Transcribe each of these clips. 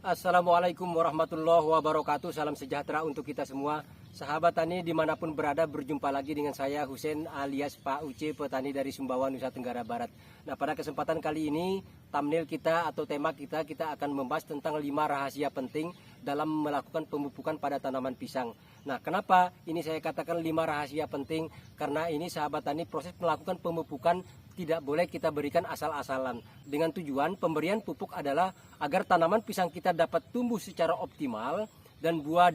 Assalamualaikum warahmatullahi wabarakatuh. Salam sejahtera untuk kita semua. Sahabat tani dimanapun berada, berjumpa lagi dengan saya Husein alias Pak Uce, petani dari Sumbawa, Nusa Tenggara Barat. Nah, pada kesempatan kali ini thumbnail kita atau tema kita akan membahas tentang 5 rahasia penting dalam melakukan pemupukan pada tanaman pisang. Nah, kenapa ini saya katakan 5 rahasia penting? Karena ini sahabat tani, proses melakukan pemupukan tidak boleh kita berikan asal-asalan. Dengan tujuan pemberian pupuk adalah agar tanaman pisang kita dapat tumbuh secara optimal dan buah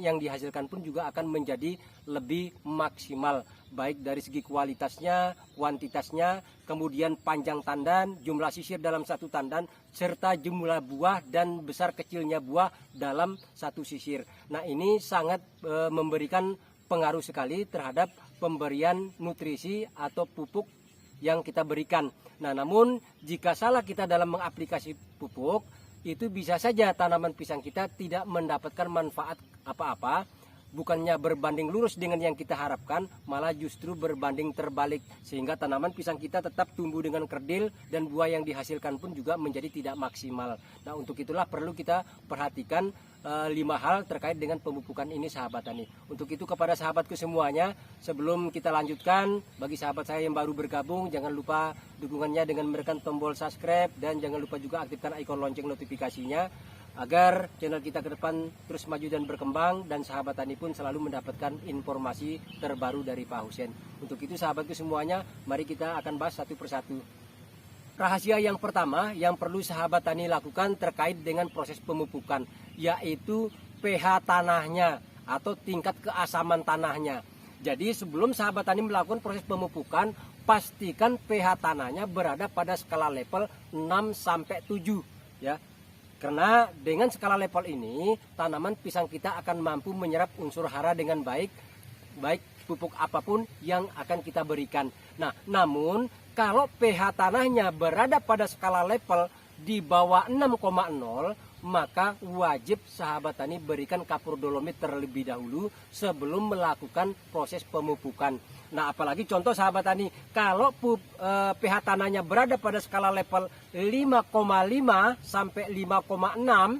yang dihasilkan pun juga akan menjadi lebih maksimal, baik dari segi kualitasnya, kuantitasnya, kemudian panjang tandan, jumlah sisir dalam satu tandan, serta jumlah buah dan besar kecilnya buah dalam satu sisir. Nah, ini sangat memberikan pengaruh sekali terhadap pemberian nutrisi atau pupuk yang kita berikan. Nah, namun jika salah kita dalam mengaplikasi pupuk, itu bisa saja tanaman pisang kita tidak mendapatkan manfaat apa-apa, bukannya berbanding lurus dengan yang kita harapkan, malah justru berbanding terbalik, sehingga tanaman pisang kita tetap tumbuh dengan kerdil dan buah yang dihasilkan pun juga menjadi tidak maksimal. Nah, untuk itulah perlu kita perhatikan 5 hal terkait dengan pemupukan ini sahabat tani. Untuk itu kepada sahabatku semuanya, sebelum kita lanjutkan, bagi sahabat saya yang baru bergabung, jangan lupa dukungannya dengan menekan tombol subscribe dan jangan lupa juga aktifkan ikon lonceng notifikasinya agar channel kita ke depan terus maju dan berkembang dan sahabat tani pun selalu mendapatkan informasi terbaru dari Pak Husein. Untuk itu sahabatku semuanya, mari kita akan bahas satu persatu. Rahasia yang pertama yang perlu sahabat tani lakukan terkait dengan proses pemupukan, yaitu pH tanahnya atau tingkat keasaman tanahnya. Jadi sebelum sahabat tani melakukan proses pemupukan, pastikan pH tanahnya berada pada skala level 6-7 ya. Karena dengan skala level ini tanaman pisang kita akan mampu menyerap unsur hara dengan baik pupuk apapun yang akan kita berikan. Nah, namun kalau pH tanahnya berada pada skala level di bawah 6,0, maka wajib sahabat tani berikan kapur dolomit terlebih dahulu sebelum melakukan proses pemupukan. Nah, apalagi contoh sahabat tani, kalau pH tanahnya berada pada skala level 5,5 sampai 5,6,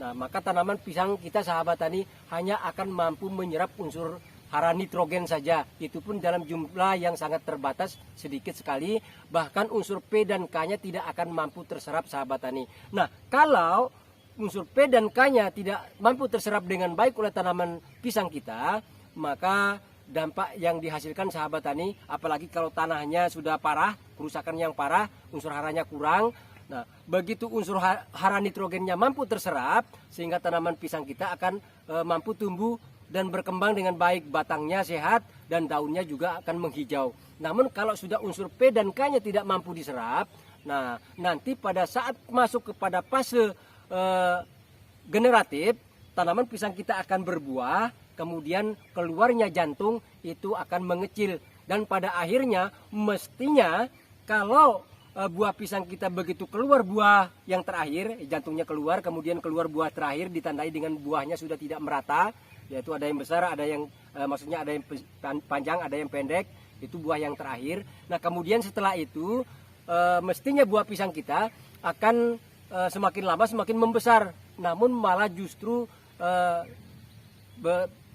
nah maka tanaman pisang kita sahabat tani hanya akan mampu menyerap unsur hara nitrogen saja, itu pun dalam jumlah yang sangat terbatas, sedikit sekali, bahkan unsur P dan K-nya tidak akan mampu terserap sahabat tani. Nah, kalau unsur P dan K-nya tidak mampu terserap dengan baik oleh tanaman pisang kita, maka dampak yang dihasilkan sahabat tani, apalagi kalau tanahnya sudah parah, kerusakan yang parah, unsur haranya kurang. Nah, begitu unsur hara nitrogennya mampu terserap, sehingga tanaman pisang kita akan mampu tumbuh dan berkembang dengan baik, batangnya sehat dan daunnya juga akan menghijau. Namun kalau sudah unsur P dan K-nya tidak mampu diserap, nah nanti pada saat masuk kepada fase generatif, tanaman pisang kita akan berbuah, kemudian keluarnya jantung itu akan mengecil dan pada akhirnya mestinya kalau buah pisang kita begitu keluar buah yang terakhir, jantungnya keluar, kemudian keluar buah terakhir ditandai dengan buahnya sudah tidak merata, yaitu ada yang besar, ada yang maksudnya ada yang panjang, ada yang pendek, itu buah yang terakhir. Nah, kemudian setelah itu mestinya buah pisang kita akan semakin lama semakin membesar, namun malah justru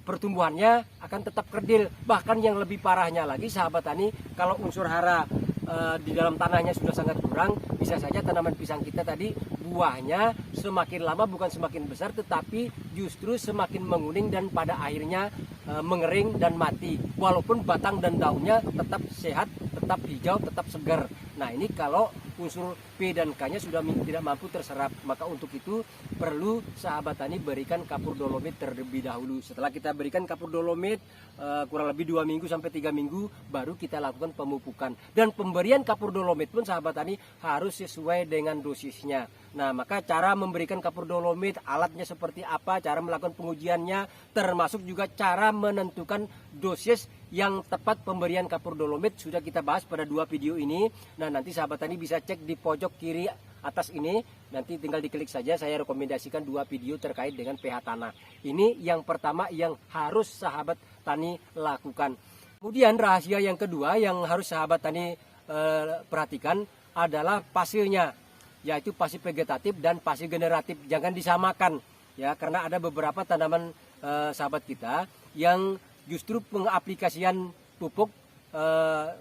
pertumbuhannya akan tetap kerdil. Bahkan yang lebih parahnya lagi sahabat tani, kalau unsur hara di dalam tanahnya sudah sangat kurang, bisa saja tanaman pisang kita tadi buahnya semakin lama bukan semakin besar, tetapi justru semakin menguning dan pada akhirnya mengering dan mati, walaupun batang dan daunnya tetap sehat, tetap hijau, tetap segar. Nah, ini kalau unsur P dan K-nya sudah tidak mampu terserap, maka untuk itu perlu sahabat tani berikan kapur dolomit terlebih dahulu. Setelah kita berikan kapur dolomit kurang lebih 2 minggu sampai 3 minggu, baru kita lakukan pemupukan. Dan pemberian kapur dolomit pun sahabat tani harus sesuai dengan dosisnya. Nah, maka cara memberikan kapur dolomit, alatnya seperti apa, cara melakukan pengujiannya, termasuk juga cara menentukan dosis yang tepat pemberian kapur dolomit sudah kita bahas pada 2 video ini. Nah, nanti sahabat tani bisa cek di pojok kiri atas ini, nanti tinggal diklik saja, saya rekomendasikan 2 video terkait dengan pH tanah. Ini yang pertama yang harus sahabat tani lakukan. Kemudian rahasia yang kedua yang harus sahabat tani perhatikan adalah fasilnya. yaitu pasif vegetatif dan pasif generatif. Jangan disamakan ya, karena ada beberapa tanaman sahabat kita yang justru pengaplikasian pupuk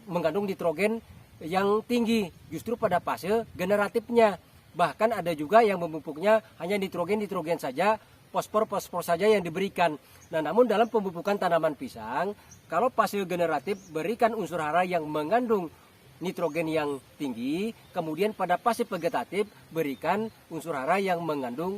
mengandung nitrogen yang tinggi justru pada fase generatifnya. Bahkan ada juga yang memupuknya hanya nitrogen saja, fosfor saja yang diberikan. Nah, namun dalam pemupukan tanaman pisang, kalau fase generatif berikan unsur hara yang mengandung nitrogen yang tinggi, kemudian pada fase vegetatif berikan unsur hara yang mengandung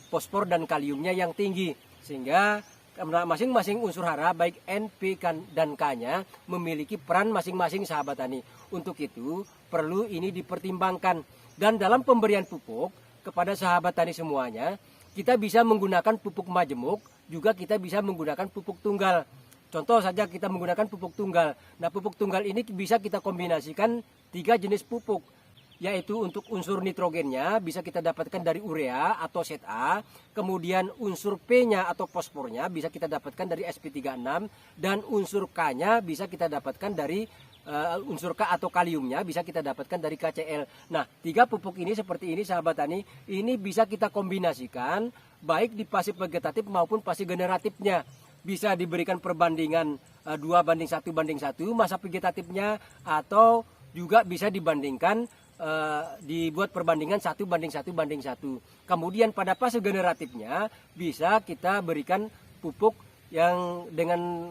fosfor dan kaliumnya yang tinggi, sehingga masing-masing unsur hara baik N, P, dan K-nya memiliki peran masing-masing sahabat tani. Untuk itu perlu ini dipertimbangkan. Dan dalam pemberian pupuk kepada sahabat tani semuanya, kita bisa menggunakan pupuk majemuk, juga kita bisa menggunakan pupuk tunggal. Contoh saja kita menggunakan pupuk tunggal. Nah, pupuk tunggal ini bisa kita kombinasikan 3 jenis pupuk, yaitu untuk unsur nitrogennya bisa kita dapatkan dari urea atau ZA, kemudian unsur P-nya atau fosfornya bisa kita dapatkan dari SP36, dan unsur K-nya bisa kita dapatkan dari unsur K atau kaliumnya bisa kita dapatkan dari KCl. Nah, 3 pupuk ini seperti ini sahabat tani, ini bisa kita kombinasikan baik di fase vegetatif maupun fase generatifnya. Bisa diberikan perbandingan 2:1:1 masa vegetatifnya, atau juga bisa dibandingkan dibuat perbandingan 1:1:1. Kemudian pada fase generatifnya bisa kita berikan pupuk yang dengan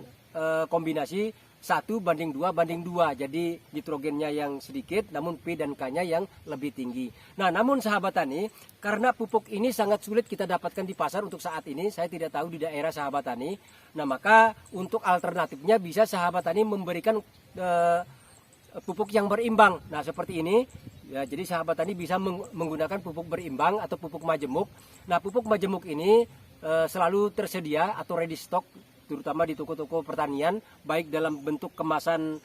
kombinasi 1:2:2. Jadi nitrogennya yang sedikit namun P dan K-nya yang lebih tinggi. Nah, namun sahabat tani, karena pupuk ini sangat sulit kita dapatkan di pasar untuk saat ini, saya tidak tahu di daerah sahabat tani. Nah, maka untuk alternatifnya bisa sahabat tani memberikan pupuk yang berimbang. Nah, seperti ini. Ya, jadi sahabat tani bisa menggunakan pupuk berimbang atau pupuk majemuk. Nah, pupuk majemuk ini selalu tersedia atau ready stock, terutama di toko-toko pertanian, baik dalam bentuk kemasan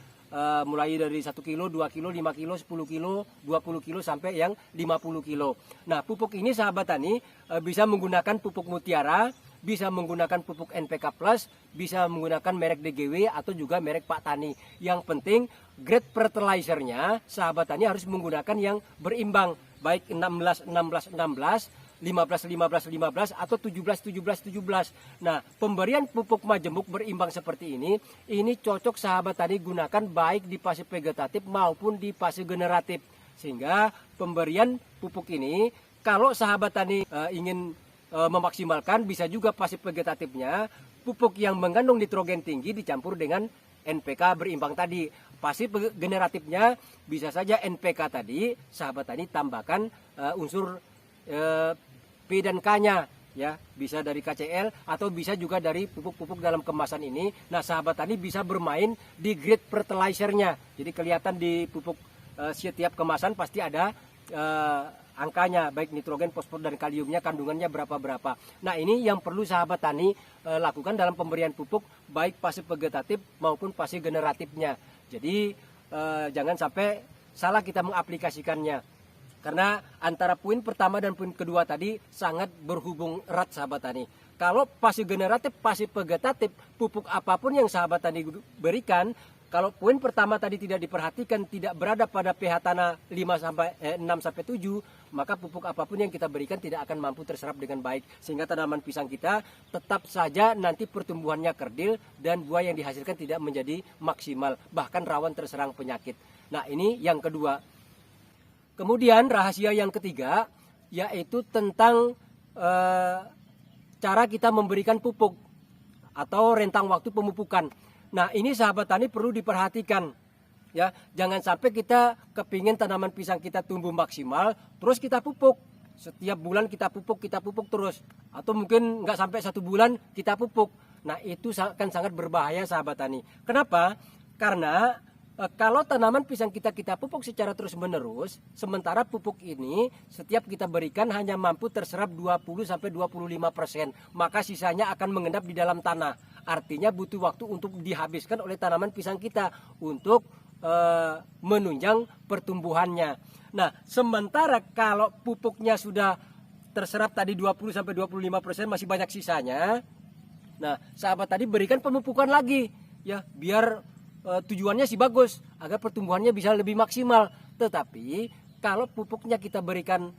mulai dari 1 kilo, 2 kilo, 5 kilo, 10 kilo, 20 kilo, sampai yang 50 kilo. Nah, pupuk ini sahabat tani bisa menggunakan pupuk Mutiara, bisa menggunakan pupuk NPK Plus, bisa menggunakan merek DGW atau juga merek Pak Tani. Yang penting grade fertilizernya sahabat tani harus menggunakan yang berimbang, baik 16-16-16, 15-15-15 atau 17-17-17. Nah, pemberian pupuk majemuk berimbang seperti ini cocok sahabat tani gunakan baik di fase vegetatif maupun di fase generatif. Sehingga pemberian pupuk ini kalau sahabat tani ingin memaksimalkan, bisa juga fase vegetatifnya pupuk yang mengandung nitrogen tinggi dicampur dengan NPK berimbang tadi. Fase generatifnya bisa saja NPK tadi sahabat tani tambahkan unsur P dan K-nya, ya, bisa dari KCl atau bisa juga dari pupuk-pupuk dalam kemasan ini. Nah, sahabat tani bisa bermain di grade fertilizernya. Jadi kelihatan di pupuk setiap kemasan pasti ada angkanya, baik nitrogen, fosfor, dan kaliumnya kandungannya berapa. Nah, ini yang perlu sahabat tani lakukan dalam pemberian pupuk baik fase vegetatif maupun fase generatifnya. Jadi jangan sampai salah kita mengaplikasikannya, karena antara poin pertama dan poin kedua tadi sangat berhubung erat sahabat tani. Kalau fase generatif, fase vegetatif, pupuk apapun yang sahabat tani berikan, kalau poin pertama tadi tidak diperhatikan, tidak berada pada pH tanah 6-7, maka pupuk apapun yang kita berikan tidak akan mampu terserap dengan baik. Sehingga tanaman pisang kita tetap saja nanti pertumbuhannya kerdil dan buah yang dihasilkan tidak menjadi maksimal, bahkan rawan terserang penyakit. Nah, ini yang kedua. Kemudian rahasia yang ketiga yaitu tentang cara kita memberikan pupuk atau rentang waktu pemupukan. Nah, ini sahabat tani perlu diperhatikan, ya. Jangan sampai kita kepingin tanaman pisang kita tumbuh maksimal, terus kita pupuk. Setiap bulan kita pupuk terus. Atau mungkin nggak sampai 1 bulan kita pupuk. Nah, itu akan sangat berbahaya sahabat tani. Kenapa? Karena kalau tanaman pisang kita pupuk secara terus-menerus, sementara pupuk ini setiap kita berikan hanya mampu terserap 20-25%, maka sisanya akan mengendap di dalam tanah. Artinya butuh waktu untuk dihabiskan oleh tanaman pisang kita untuk menunjang pertumbuhannya. Nah, sementara kalau pupuknya sudah terserap tadi 20-25%, masih banyak sisanya. Nah, sahabat tadi berikan pemupukan lagi, ya, biar tujuannya sih bagus agar pertumbuhannya bisa lebih maksimal, tetapi Kalau pupuknya kita berikan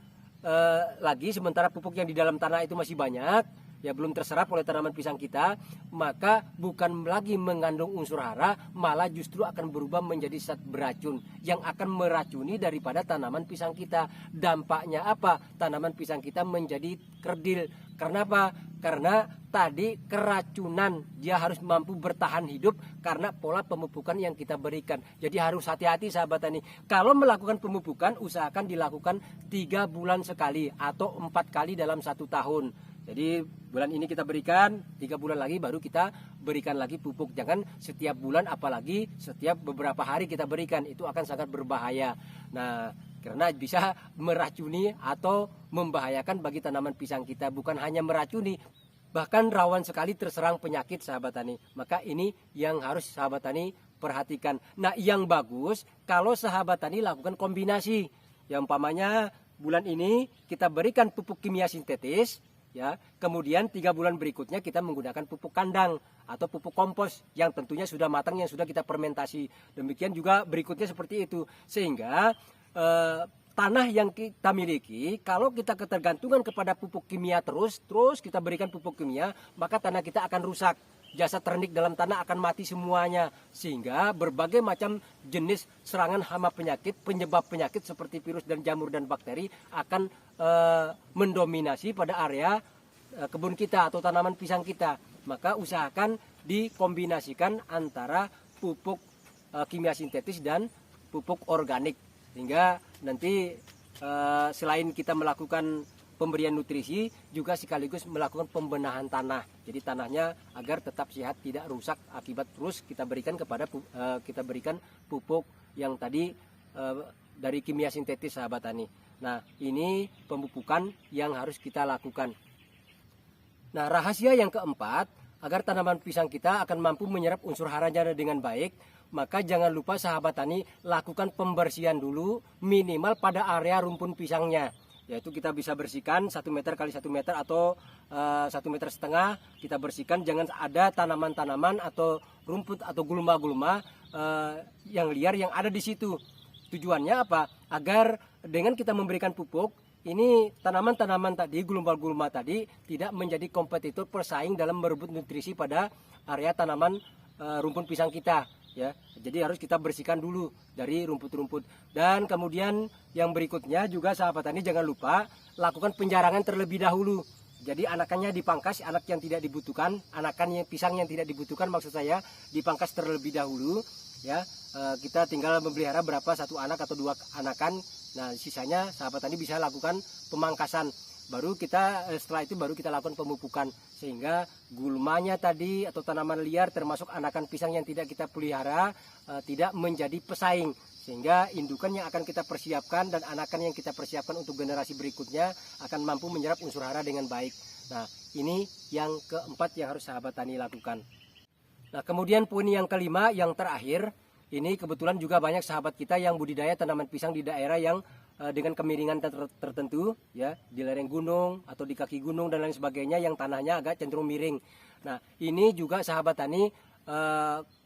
lagi, sementara pupuk yang di dalam tanah itu masih banyak, ya belum terserap oleh tanaman pisang kita, maka bukan lagi mengandung unsur hara, malah justru akan berubah menjadi zat beracun yang akan meracuni daripada tanaman pisang kita. Dampaknya apa? Tanaman pisang kita menjadi kerdil. Karena apa? Karena tadi keracunan, dia harus mampu bertahan hidup karena pola pemupukan yang kita berikan. Jadi harus hati-hati sahabat tani. Kalau melakukan pemupukan, usahakan dilakukan 3 bulan sekali atau 4 kali dalam 1 tahun. Jadi bulan ini kita berikan, 3 bulan lagi baru kita berikan lagi pupuk. Jangan setiap bulan, apalagi setiap beberapa hari kita berikan, itu akan sangat berbahaya. Nah, karena bisa meracuni atau membahayakan bagi tanaman pisang kita. Bukan hanya meracuni, bahkan rawan sekali terserang penyakit sahabat tani. Maka ini yang harus sahabat tani perhatikan. Nah, yang bagus kalau sahabat tani lakukan kombinasi. Yang umpamanya bulan ini kita berikan pupuk kimia sintetis, ya, kemudian 3 bulan berikutnya kita menggunakan pupuk kandang atau pupuk kompos yang tentunya sudah matang, yang sudah kita fermentasi. Demikian juga berikutnya seperti itu, sehingga tanah yang kita miliki, kalau kita ketergantungan kepada pupuk kimia terus kita berikan pupuk kimia, maka tanah kita akan rusak. Jasa ternik dalam tanah akan mati semuanya, sehingga berbagai macam jenis serangan hama penyakit, penyebab penyakit seperti virus dan jamur dan bakteri akan mendominasi pada area kebun kita atau tanaman pisang kita. Maka usahakan dikombinasikan antara pupuk kimia sintetis dan pupuk organik, sehingga nanti selain kita melakukan pemberian nutrisi, juga sekaligus melakukan pembenahan tanah. Jadi tanahnya agar tetap sehat, tidak rusak akibat terus kita berikan pupuk yang tadi dari kimia sintetis sahabat tani. Nah, ini pemupukan yang harus kita lakukan. Nah, rahasia yang keempat, agar tanaman pisang kita akan mampu menyerap unsur haranya dengan baik, maka jangan lupa sahabat tani lakukan pembersihan dulu minimal pada area rumpun pisangnya. Yaitu kita bisa bersihkan 1 meter kali 1 meter atau 1,5 meter kita bersihkan. Jangan ada tanaman-tanaman atau rumput atau gulma-gulma yang liar yang ada di situ. Tujuannya apa? Agar dengan kita memberikan pupuk, ini tanaman-tanaman tadi, gulma-gulma tadi tidak menjadi kompetitor persaing dalam merebut nutrisi pada area tanaman rumpun pisang kita. Ya, jadi harus kita bersihkan dulu dari rumput-rumput. Dan kemudian yang berikutnya juga sahabat tani jangan lupa lakukan penjarangan terlebih dahulu. Jadi anakannya dipangkas, anak yang tidak dibutuhkan, anakannya pisang yang tidak dibutuhkan maksud saya dipangkas terlebih dahulu. Ya, kita tinggal memelihara berapa, 1 anak atau 2 anakan. Nah, sisanya sahabat tani bisa lakukan pemangkasan. Baru kita setelah itu baru kita lakukan pemupukan, sehingga gulmanya tadi atau tanaman liar termasuk anakan pisang yang tidak kita pelihara tidak menjadi pesaing, sehingga indukan yang akan kita persiapkan dan anakan yang kita persiapkan untuk generasi berikutnya akan mampu menyerap unsur hara dengan baik. Nah, ini yang keempat yang harus sahabat tani lakukan. Nah, kemudian poin yang kelima, yang terakhir, ini kebetulan juga banyak sahabat kita yang budidaya tanaman pisang di daerah yang dengan kemiringan tertentu, ya, di lereng gunung atau di kaki gunung dan lain sebagainya yang tanahnya agak cenderung miring. Nah, ini juga sahabat tani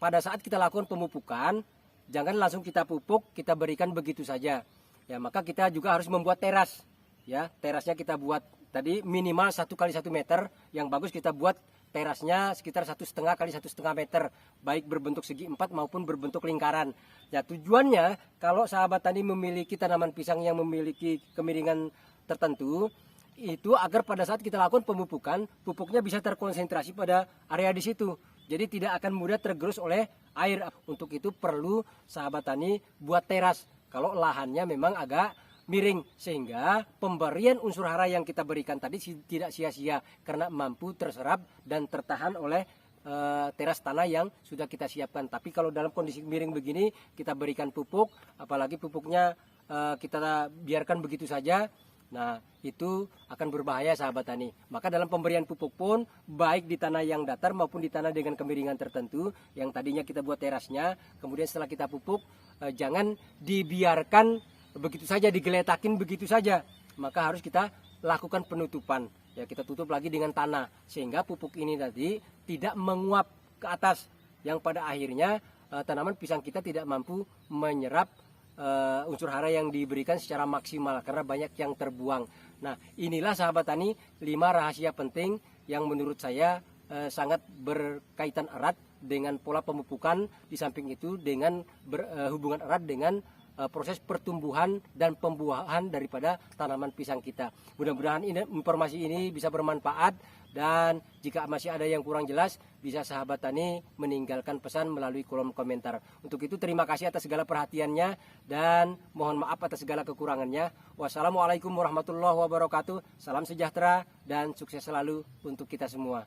pada saat kita lakukan pemupukan, jangan langsung kita pupuk, kita berikan begitu saja. Ya, maka kita juga harus membuat teras. Ya, terasnya kita buat tadi minimal 1 kali 1 meter. Yang bagus kita buat terasnya sekitar 1,5 kali 1,5 meter, baik berbentuk segi 4 maupun berbentuk lingkaran. Ya, tujuannya kalau sahabat tani memiliki tanaman pisang yang memiliki kemiringan tertentu, itu agar pada saat kita lakukan pemupukan, pupuknya bisa terkonsentrasi pada area di situ. Jadi tidak akan mudah tergerus oleh air. Untuk itu perlu sahabat tani buat teras kalau lahannya memang agak miring, sehingga pemberian unsur hara yang kita berikan tadi tidak sia-sia karena mampu terserap dan tertahan oleh teras tanah yang sudah kita siapkan. Tapi kalau dalam kondisi miring begini kita berikan pupuk, apalagi pupuknya kita biarkan begitu saja, nah itu akan berbahaya sahabat tani. Maka dalam pemberian pupuk pun baik di tanah yang datar maupun di tanah dengan kemiringan tertentu yang tadinya kita buat terasnya, kemudian setelah kita pupuk jangan dibiarkan begitu saja, digeletakin begitu saja. Maka harus kita lakukan penutupan. Ya, kita tutup lagi dengan tanah sehingga pupuk ini tadi tidak menguap ke atas, yang pada akhirnya tanaman pisang kita tidak mampu menyerap unsur hara yang diberikan secara maksimal karena banyak yang terbuang. Nah, inilah sahabat tani 5 rahasia penting yang menurut saya sangat berkaitan erat dengan pola pemupukan, di samping itu dengan hubungan erat dengan proses pertumbuhan dan pembuahan daripada tanaman pisang kita. Mudah-mudahan informasi ini bisa bermanfaat, dan jika masih ada yang kurang jelas bisa sahabat tani meninggalkan pesan melalui kolom komentar. Untuk itu terima kasih atas segala perhatiannya dan mohon maaf atas segala kekurangannya. Wassalamualaikum warahmatullahi wabarakatuh. Salam sejahtera dan sukses selalu untuk kita semua.